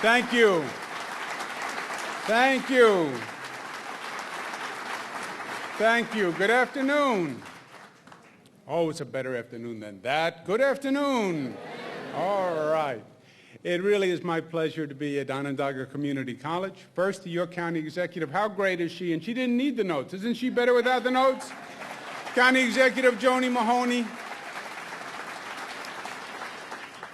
Thank you. Thank you. Thank you. Good afternoon. Oh, it's a better afternoon than that. Good afternoon. All right. It really is my pleasure to be at Onondaga Community College. First, to your county executive. How great is she? And she didn't need the notes. Isn't she better without the notes? County Executive Joni Mahoney.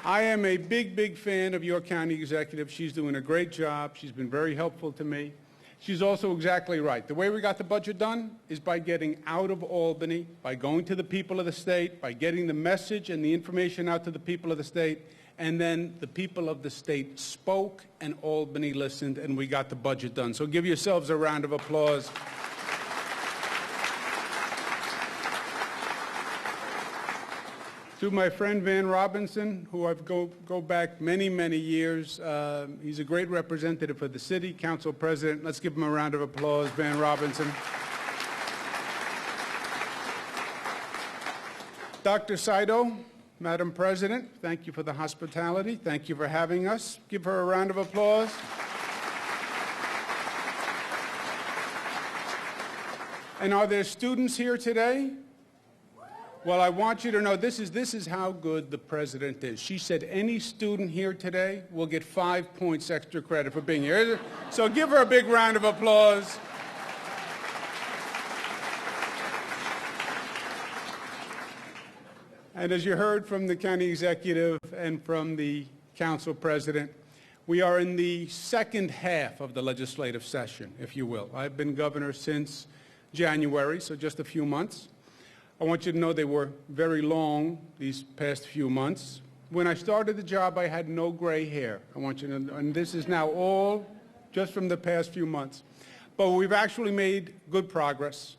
I am a big, big fan of your county executive. She's doing a great job. She's been very helpful to me. She's also exactly right. The way we got the budget done is by getting out of Albany, by going to the people of the state, by getting the message and the information out to the people of the state, and then the people of the state spoke and Albany listened, and we got the budget done. So give yourselves a round of applause. To my friend Van Robinson, who I've go back many, many years. He's a great representative for the city, council president. Let's give him a round of applause, Van Robinson. Dr. Saito, Madam President, thank you for the hospitality. Thank you for having us. Give her a round of applause. And are there students here today? Well, I want you to know this is how good the president is. She said any student here today will get 5 points extra credit for being here. So give her a big round of applause. And as you heard from the county executive and from the council president, we are in the second half of the legislative session, if you will. I've been governor since January, so just a few months. I want you to know they were very long these past few months. When I started the job, I had no gray hair. I want you to know, and this is now all just from the past few months. But we've actually made good progress,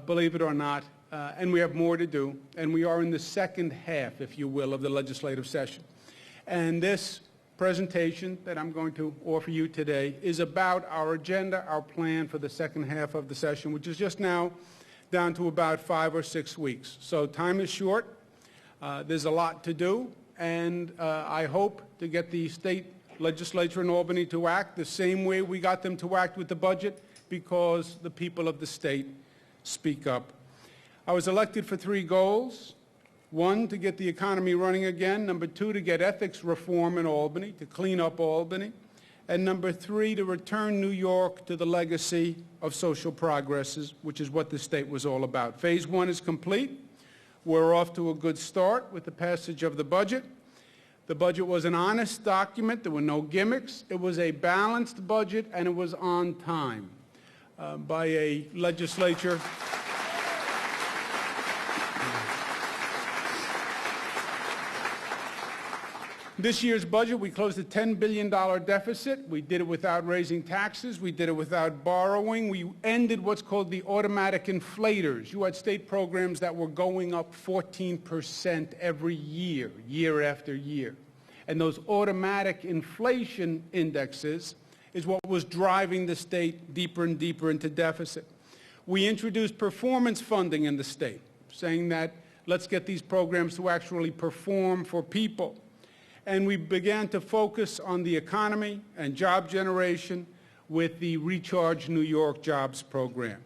believe it or not, and we have more to do. And we are in the second half, if you will, of the legislative session. And this presentation that I'm going to offer you today is about our agenda, our plan for the second half of the session, which is just now down to about 5 or 6 weeks. So time is short. There's a lot to do, and I hope to get the state legislature in Albany to act the same way we got them to act with the budget, because the people of the state speak up. I was elected for 3 goals. 1, to get the economy running again. Number 2, to get ethics reform in Albany, to clean up Albany. And number 3, to return New York to the legacy of social progress, which is what the state was all about. Phase 1 is complete. We're off to a good start with the passage of the budget. The budget was an honest document. There were no gimmicks. It was a balanced budget, and it was on time by a legislature. This year's budget, we closed a $10 billion deficit. We did it without raising taxes. We did it without borrowing. We ended what's called the automatic inflators. You had state programs that were going up 14% every year, year after year. And those automatic inflation indexes is what was driving the state deeper and deeper into deficit. We introduced performance funding in the state, saying that let's get these programs to actually perform for people. And we began to focus on the economy and job generation with the Recharge New York Jobs program.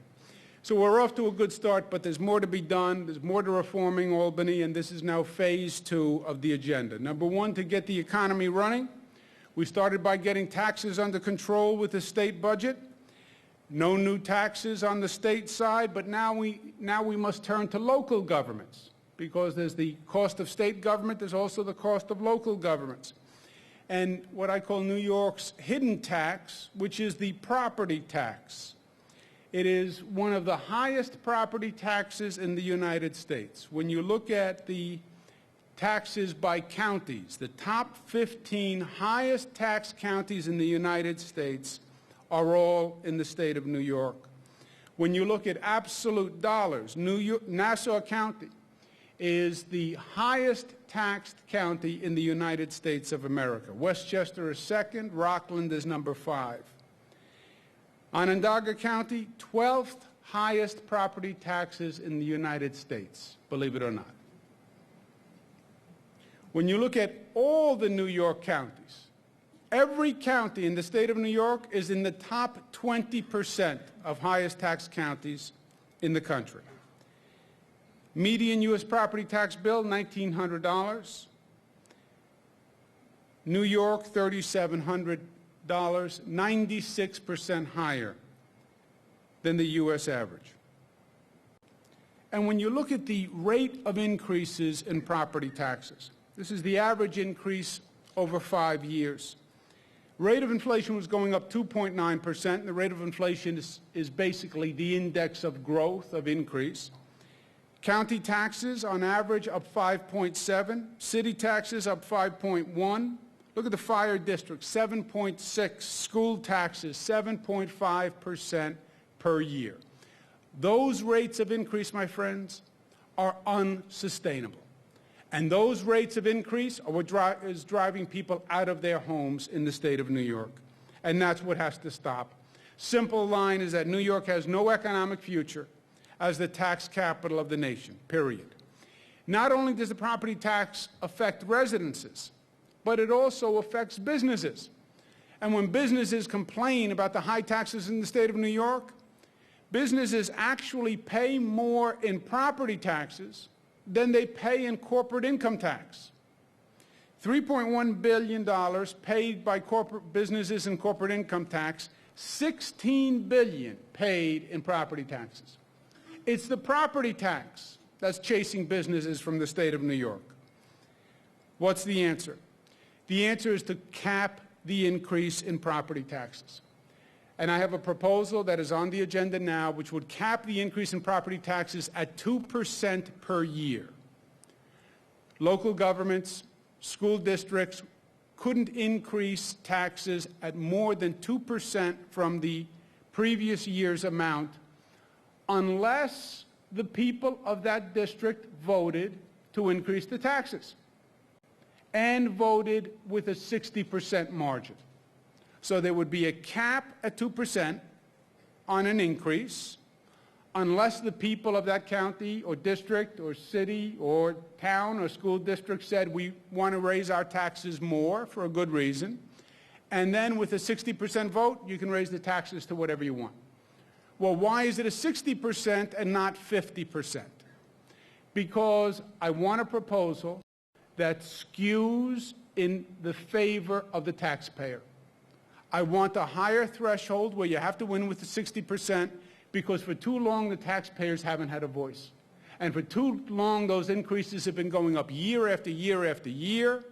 So we're off to a good start, but there's more to be done. There's more to reforming Albany, and this is now phase 2 of the agenda. Number 1, to get the economy running. We started by getting taxes under control with the state budget. No new taxes on the state side, but now we must turn to local governments, because there's the cost of state government, there's also the cost of local governments. And what I call New York's hidden tax, which is the property tax. It is one of the highest property taxes in the United States. When you look at the taxes by counties, the top 15 highest tax counties in the United States are all in the state of New York. When you look at absolute dollars, Nassau County is the highest taxed county in the United States of America. Westchester is second, Rockland is number 5. Onondaga County, 12th highest property taxes in the United States, believe it or not. When you look at all the New York counties, every county in the state of New York is in the top 20% of highest tax counties in the country. Median U.S. property tax bill, $1,900. New York, $3,700, 96% higher than the U.S. average. And when you look at the rate of increases in property taxes, this is the average increase over 5 years. Rate of inflation was going up 2.9%. The rate of inflation is basically the index of growth, of increase. County taxes, on average, up 5.7. City taxes up 5.1. Look at the fire district, 7.6. School taxes, 7.5% per year. Those rates of increase, my friends, are unsustainable. And those rates of increase are what is driving people out of their homes in the state of New York. And that's what has to stop. Simple line is that New York has no economic future as the tax capital of the nation, period. Not only does the property tax affect residences, but it also affects businesses. And when businesses complain about the high taxes in the state of New York, businesses actually pay more in property taxes than they pay in corporate income tax. $3.1 billion paid by corporate businesses in corporate income tax, $16 billion paid in property taxes. It's the property tax that's chasing businesses from the state of New York. What's the answer? The answer is to cap the increase in property taxes. And I have a proposal that is on the agenda now which would cap the increase in property taxes at 2% per year. Local governments, school districts couldn't increase taxes at more than 2% from the previous year's amount unless the people of that district voted to increase the taxes and voted with a 60% margin. So there would be a cap at 2% on an increase unless the people of that county or district or city or town or school district said we want to raise our taxes more for a good reason. And then with a 60% vote, you can raise the taxes to whatever you want. Well, why is it a 60% and not 50%? Because I want a proposal that skews in the favor of the taxpayer. I want a higher threshold where you have to win with the 60% because for too long the taxpayers haven't had a voice. And for too long those increases have been going up year after year after year.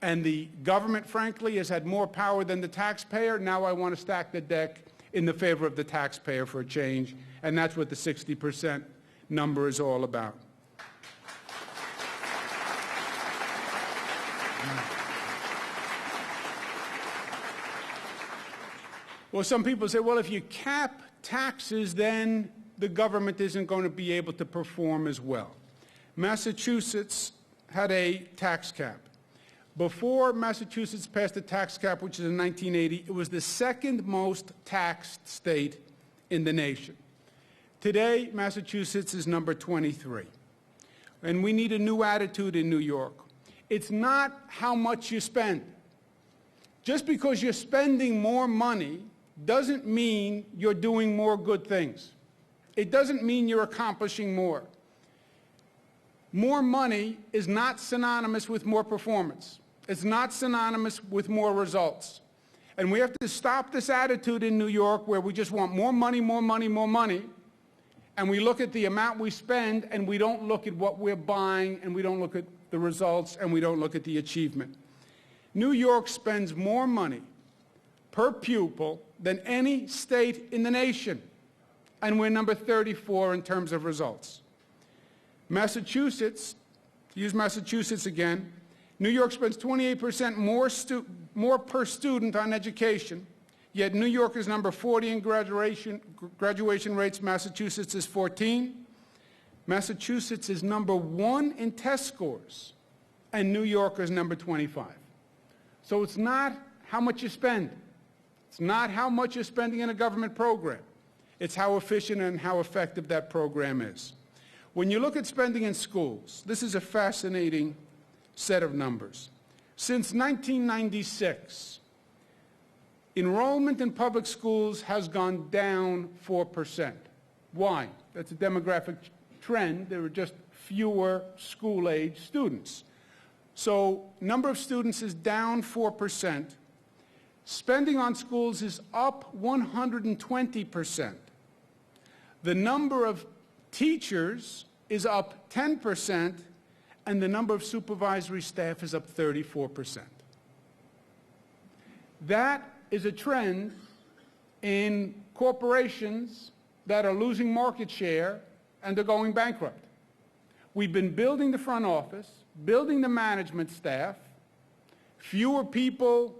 And the government, frankly, has had more power than the taxpayer. Now I want to stack the deck in the favor of the taxpayer for a change. And that's what the 60% number is all about. Well, some people say, well, if you cap taxes, then the government isn't going to be able to perform as well. Massachusetts had a tax cap. Before Massachusetts passed a tax cap, which is in 1980, it was the second most taxed state in the nation. Today, Massachusetts is number 23. And we need a new attitude in New York. It's not how much you spend. Just because you're spending more money doesn't mean you're doing more good things. It doesn't mean you're accomplishing more. More money is not synonymous with more performance. It's not synonymous with more results. And we have to stop this attitude in New York where we just want more money, more money, more money. And we look at the amount we spend and we don't look at what we're buying and we don't look at the results and we don't look at the achievement. New York spends more money per pupil than any state in the nation. And we're number 34 in terms of results. Massachusetts, to use Massachusetts again, New York spends 28% more per student on education, yet New York is number 40 in graduation rates, Massachusetts is 14. Massachusetts is number 1 in test scores, and New York is number 25. So it's not how much you spend. It's not how much you're spending in a government program. It's how efficient and how effective that program is. When you look at spending in schools, this is a fascinating set of numbers. Since 1996, enrollment in public schools has gone down 4%. Why? That's a demographic trend. There are just fewer school-age students. So number of students is down 4%. Spending on schools is up 120%. The number of teachers is up 10%, and the number of supervisory staff is up 34%. That is a trend in corporations that are losing market share and are going bankrupt. We've been building the front office, building the management staff, fewer people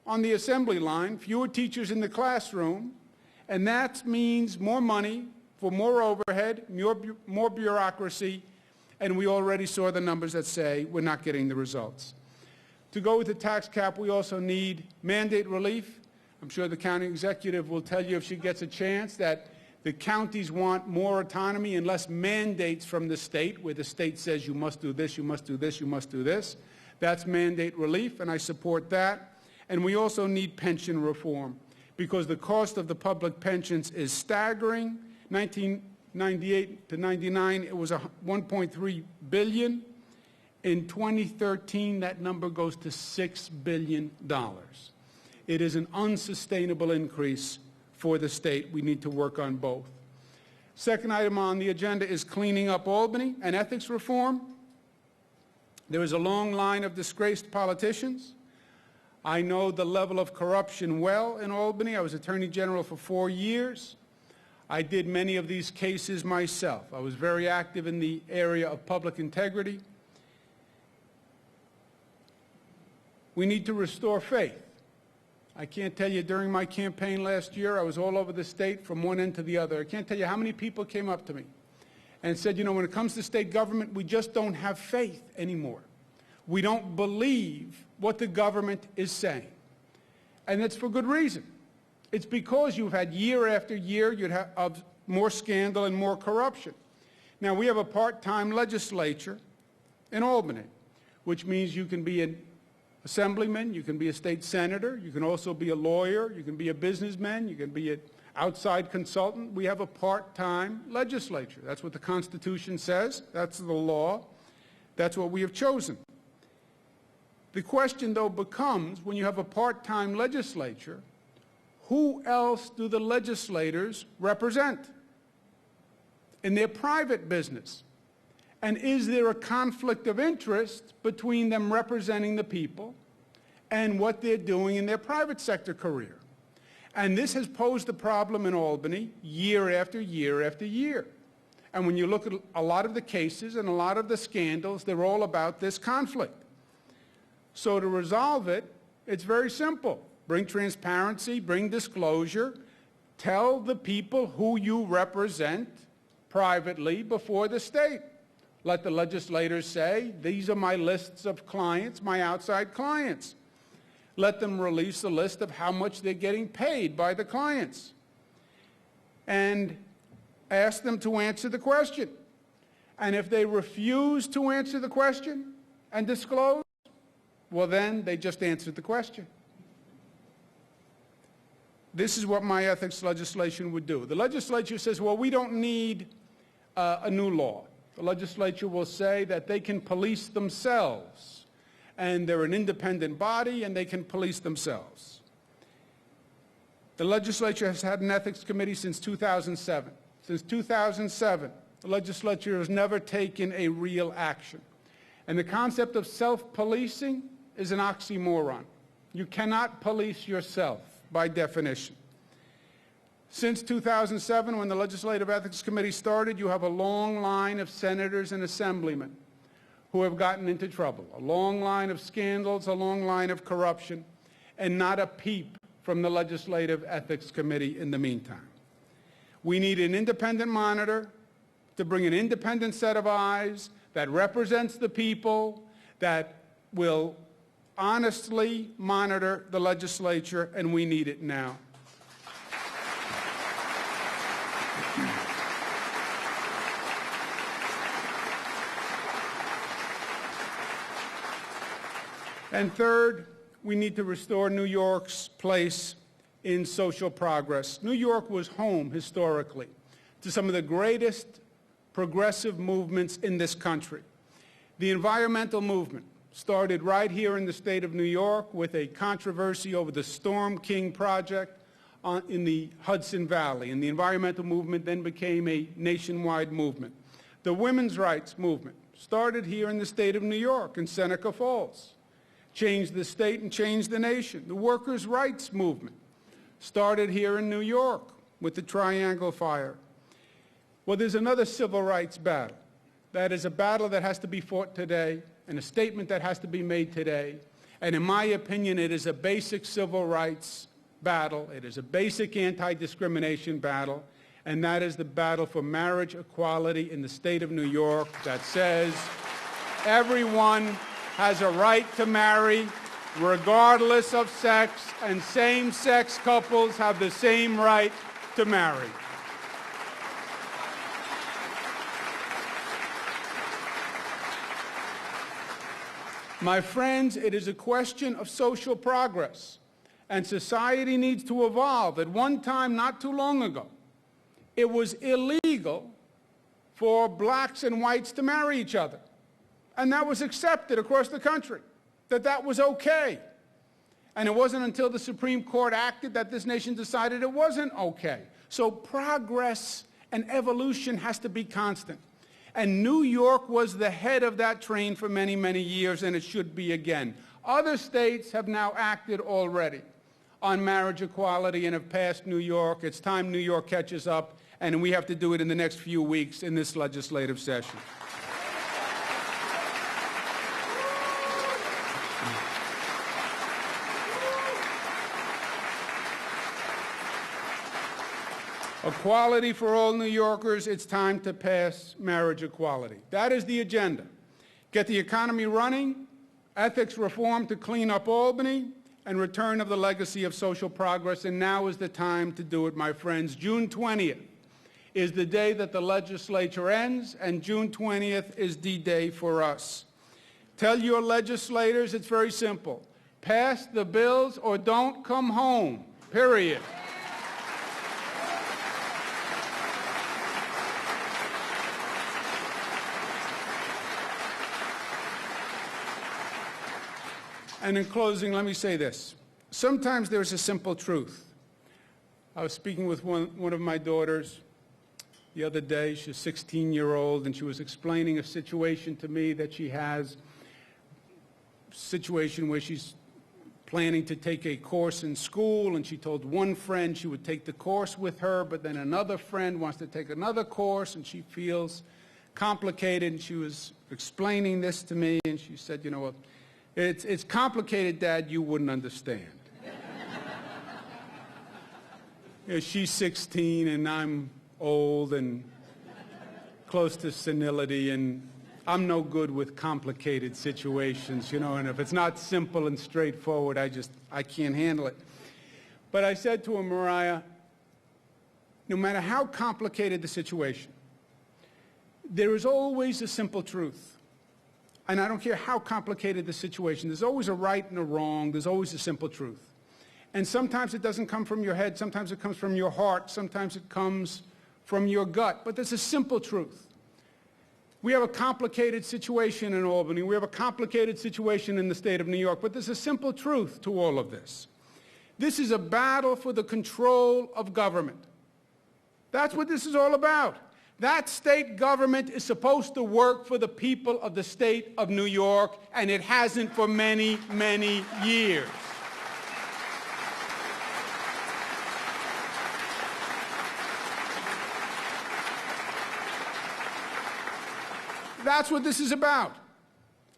on the assembly line, fewer teachers in the classroom, and that means more money for more overhead, more bureaucracy, and we already saw the numbers that say we're not getting the results. To go with the tax cap, we also need mandate relief. I'm sure the county executive will tell you if she gets a chance that the counties want more autonomy and less mandates from the state, where the state says you must do this, you must do this, you must do this. That's mandate relief, and I support that. And we also need pension reform, because the cost of the public pensions is staggering. 1998 to 99, it was $1.3 billion. In 2013, that number goes to $6 billion. It is an unsustainable increase for the state. We need to work on both. Second item on the agenda is cleaning up Albany and ethics reform. There is a long line of disgraced politicians. I know the level of corruption well in Albany. I was Attorney General for 4 years. I did many of these cases myself. I was very active in the area of public integrity. We need to restore faith. I can't tell you, during my campaign last year, I was all over the state from one end to the other. I can't tell you how many people came up to me and said, you know, when it comes to state government, we just don't have faith anymore. We don't believe what the government is saying. And it's for good reason. It's because you've had year after year of more scandal and more corruption. Now, we have a part-time legislature in Albany, which means you can be an assemblyman, you can be a state senator, you can also be a lawyer, you can be a businessman, you can be an outside consultant. We have a part-time legislature. That's what the Constitution says. That's the law. That's what we have chosen. The question, though, becomes, when you have a part-time legislature, who else do the legislators represent in their private business? And is there a conflict of interest between them representing the people and what they're doing in their private sector career? And this has posed a problem in Albany year after year after year. And when you look at a lot of the cases and a lot of the scandals, they're all about this conflict. So to resolve it, it's very simple. Bring transparency, bring disclosure, tell the people who you represent privately before the state. Let the legislators say, these are my lists of clients, my outside clients. Let them release a list of how much they're getting paid by the clients. And ask them to answer the question. And if they refuse to answer the question and disclose, well, then they just answered the question. This is what my ethics legislation would do. The legislature says, well, we don't need a new law. The legislature will say that they can police themselves, and they're an independent body, and they can police themselves. The legislature has had an ethics committee since 2007. Since 2007, the legislature has never taken a real action. And the concept of self-policing is an oxymoron. You cannot police yourself by definition. Since 2007, when the Legislative Ethics Committee started, you have a long line of senators and assemblymen who have gotten into trouble, a long line of scandals, a long line of corruption, and not a peep from the Legislative Ethics Committee in the meantime. We need an independent monitor to bring an independent set of eyes that represents the people, that will honestly monitor the legislature, and we need it now. And third, we need to restore New York's place in social progress. New York was home, historically, to some of the greatest progressive movements in this country. The environmental movement started right here in the state of New York with a controversy over the Storm King project in the Hudson Valley, and the environmental movement then became a nationwide movement. The women's rights movement started here in the state of New York, in Seneca Falls, changed the state and changed the nation. The workers' rights movement started here in New York with the Triangle Fire. Well, there's another civil rights battle. That is a battle that has to be fought today, and a statement that has to be made today. And in my opinion, it is a basic civil rights battle. It is a basic anti-discrimination battle, and that is the battle for marriage equality in the state of New York that says everyone has a right to marry regardless of sex, and same-sex couples have the same right to marry. My friends, it is a question of social progress, and society needs to evolve. At one time, not too long ago, it was illegal for blacks and whites to marry each other, and that was accepted across the country, that was okay. And it wasn't until the Supreme Court acted that this nation decided it wasn't okay. So progress and evolution has to be constant. And New York was the head of that train for many, many years, and it should be again. Other states have now acted already on marriage equality and have passed New York. It's time New York catches up, and we have to do it in the next few weeks in this legislative session. Equality for all New Yorkers, it's time to pass marriage equality. That is the agenda. Get the economy running, ethics reform to clean up Albany, and return of the legacy of social progress, and now is the time to do it, my friends. June 20th is the day that the legislature ends, and June 20th is D-Day for us. Tell your legislators it's very simple. Pass the bills or don't come home, period. And in closing, let me say this. Sometimes there's a simple truth. I was speaking with one of my daughters the other day. She's a 16-year-old, and she was explaining a situation to me that she has, a situation where she's planning to take a course in school, and she told one friend she would take the course with her, but then another friend wants to take another course, and she feels complicated, and she was explaining this to me, and she said, you know what, it's complicated, Dad, you wouldn't understand. You know, she's 16 and I'm old and close to senility, and I'm no good with complicated situations, you know, and if it's not simple and straightforward, I can't handle it. But I said to her, Mariah, no matter how complicated the situation, there is always a simple truth. And I don't care how complicated the situation. There's always a right and a wrong. There's always a simple truth. And sometimes it doesn't come from your head. Sometimes it comes from your heart. Sometimes it comes from your gut. But there's a simple truth. We have a complicated situation in Albany. We have a complicated situation in the state of New York. But there's a simple truth to all of this. This is a battle for the control of government. That's what this is all about. That state government is supposed to work for the people of the state of New York, and it hasn't for many, many years. That's what this is about.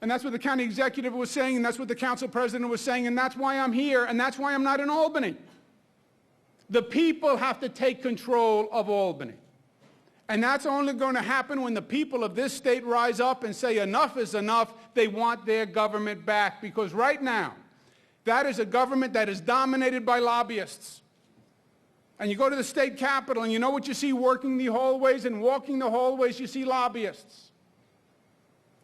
And that's what the county executive was saying, and that's what the council president was saying, and that's why I'm here, and that's why I'm not in Albany. The people have to take control of Albany. And that's only going to happen when the people of this state rise up and say enough is enough. They want their government back. Because right now, that is a government that is dominated by lobbyists. And you go to the state capitol and you know what you see working the hallways, and walking the hallways you see lobbyists.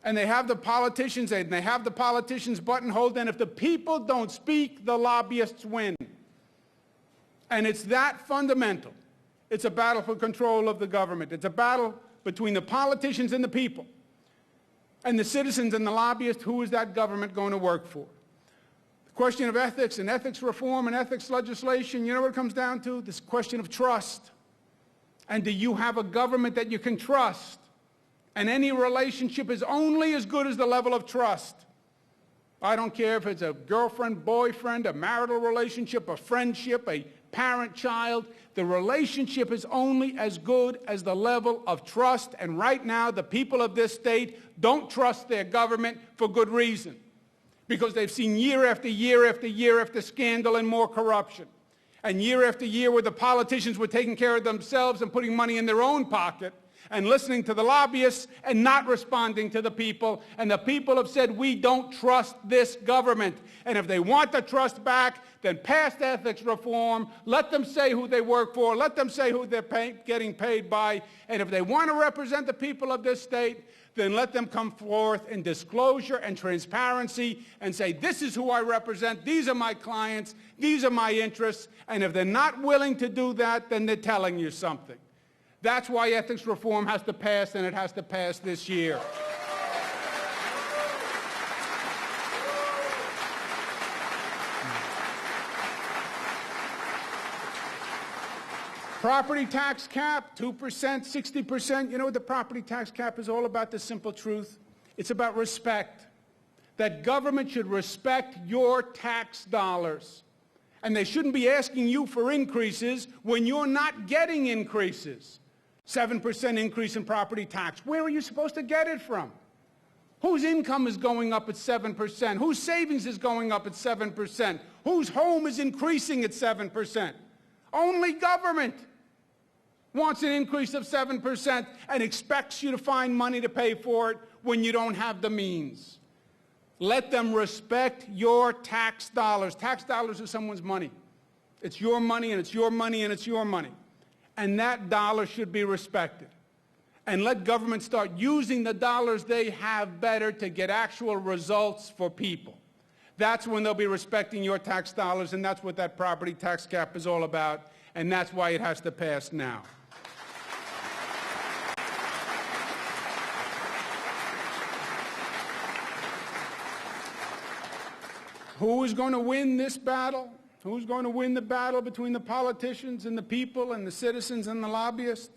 and they have the politicians' aid, and they have the politicians' buttonholed, and if the people don't speak, the lobbyists win. And it's that fundamental. It's a battle for control of the government. It's a battle between the politicians and the people. And the citizens and the lobbyists, who is that government going to work for? The question of ethics and ethics reform and ethics legislation, you know what it comes down to? This question of trust. And do you have a government that you can trust? And any relationship is only as good as the level of trust. I don't care if it's a girlfriend, boyfriend, a marital relationship, a friendship, a parent-child. The relationship is only as good as the level of trust. And right now, the people of this state don't trust their government for good reason. Because they've seen year after year after year after scandal and more corruption. And year after year where the politicians were taking care of themselves and putting money in their own pocket and listening to the lobbyists and not responding to the people. And the people have said, we don't trust this government. And if they want the trust back, then pass ethics reform. Let them say who they work for. Let them say who they're getting paid by. And if they want to represent the people of this state, then let them come forth in disclosure and transparency and say, this is who I represent, these are my clients, these are my interests. And if they're not willing to do that, then they're telling you something. That's why ethics reform has to pass, and it has to pass this year. Property tax cap, 2%, 60%. You know what the property tax cap is all about? The simple truth. It's about respect. That government should respect your tax dollars. And they shouldn't be asking you for increases when you're not getting increases. 7% increase in property tax. Where are you supposed to get it from? Whose income is going up at 7%? Whose savings is going up at 7%? Whose home is increasing at 7%? Only government wants an increase of 7% and expects you to find money to pay for it when you don't have the means. Let them respect your tax dollars. Tax dollars are someone's money. It's your money, and it's your money, and it's your money. And that dollar should be respected. And let government start using the dollars they have better to get actual results for people. That's when they'll be respecting your tax dollars, and that's what that property tax cap is all about, and that's why it has to pass now. Who is going to win this battle? Who's going to win the battle between the politicians and the people and the citizens and the lobbyists?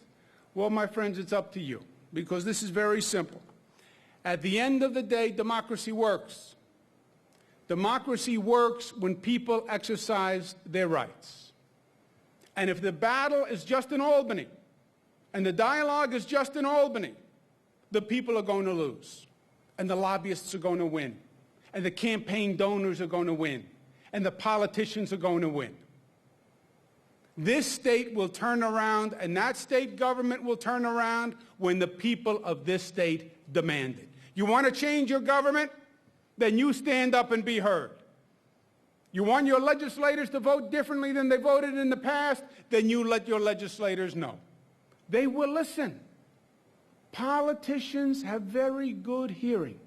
Well, my friends, it's up to you, because this is very simple. At the end of the day, democracy works. Democracy works when people exercise their rights. And if the battle is just in Albany, and the dialogue is just in Albany, the people are going to lose, and the lobbyists are going to win, and the campaign donors are going to win, and the politicians are going to win. This state will turn around, and that state government will turn around when the people of this state demand it. You want to change your government? Then you stand up and be heard. You want your legislators to vote differently than they voted in the past? Then you let your legislators know. They will listen. Politicians have very good hearing.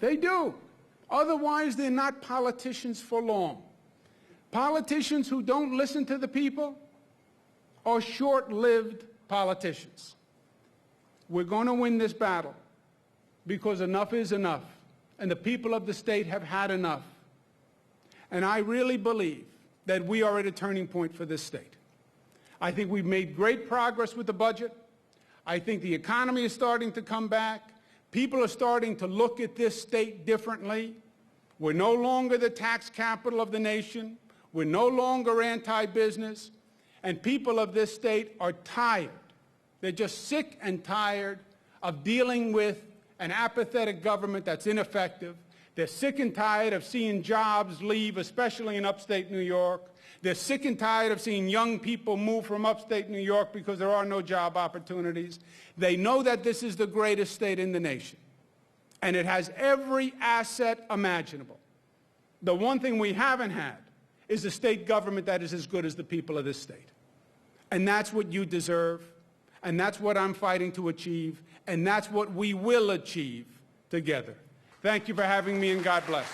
They do. Otherwise, they're not politicians for long. Politicians who don't listen to the people are short-lived politicians. We're going to win this battle because enough is enough, and the people of the state have had enough. And I really believe that we are at a turning point for this state. I think we've made great progress with the budget. I think the economy is starting to come back. People are starting to look at this state differently. We're no longer the tax capital of the nation. We're no longer anti-business. And people of this state are tired. They're just sick and tired of dealing with an apathetic government that's ineffective. They're sick and tired of seeing jobs leave, especially in upstate New York. They're sick and tired of seeing young people move from upstate New York because there are no job opportunities. They know that this is the greatest state in the nation, and it has every asset imaginable. The one thing we haven't had is a state government that is as good as the people of this state. And that's what you deserve, And that's what I'm fighting to achieve, and that's what we will achieve together. Thank you for having me, and God bless.